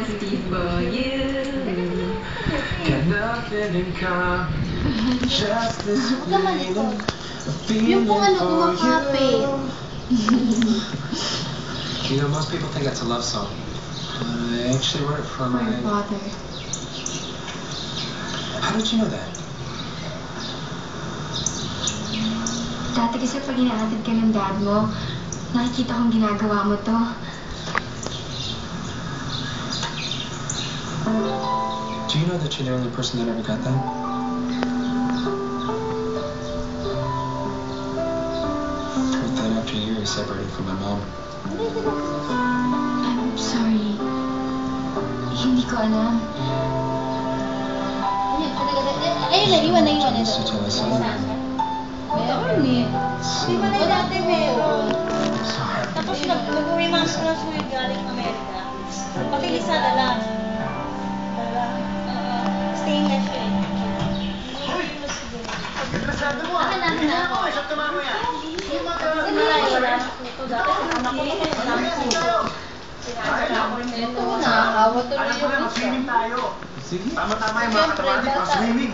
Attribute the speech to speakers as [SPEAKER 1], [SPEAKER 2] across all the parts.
[SPEAKER 1] Steve for you.
[SPEAKER 2] Got nothing in common. Just this feeling.
[SPEAKER 3] Yung kung ano, kumakapit.
[SPEAKER 2] You know, most people think that's a love song. I actually wrote it for my
[SPEAKER 3] father.
[SPEAKER 2] How did you know that?
[SPEAKER 1] Dati kasi pag inaatid ka ng dad mo, nakikita kong ginagawa mo to.
[SPEAKER 2] Do you know that you're the only person that ever got that? I wrote that after a year separated from my mom.
[SPEAKER 1] I'm sorry. Hindi ko alam.
[SPEAKER 3] Ayun na, iwan na.
[SPEAKER 2] Just to tell us something.
[SPEAKER 3] Meron eh.
[SPEAKER 4] Di ba na dati meron?
[SPEAKER 2] Sorry.
[SPEAKER 4] Tapos nag-uwi mga sa suyo galing Amerika. Pati Lizada lang. Stainless siya eh.
[SPEAKER 3] Akin na ako.
[SPEAKER 4] Wala na puto dati. Anak ko ito.
[SPEAKER 3] Ito na, hawa tuloy yung isa.
[SPEAKER 2] Sige.
[SPEAKER 5] Tama-tama yung mga katamati pang swimming.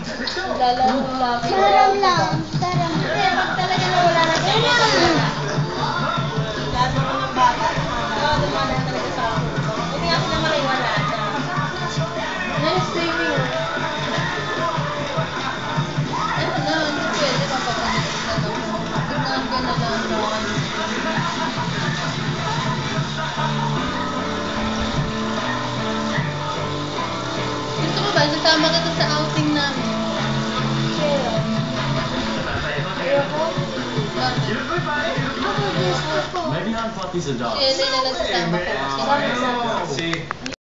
[SPEAKER 3] Lalaro lang.
[SPEAKER 4] Sarang lang. Sarang. Kasi pag talaga nawala na siya. Lalo mo ng bata. Dumana talaga sa ako. Buti nga sila malay wala siya.
[SPEAKER 3] Nice swimming. Ito na, hindi pwede mapapalit na lang. Tignan ka na lang naman. Gusto ko ba, sasama kita sa outing namin.
[SPEAKER 5] Maybe not puppies and dogs.
[SPEAKER 3] Si Ellen na lang sasama ko.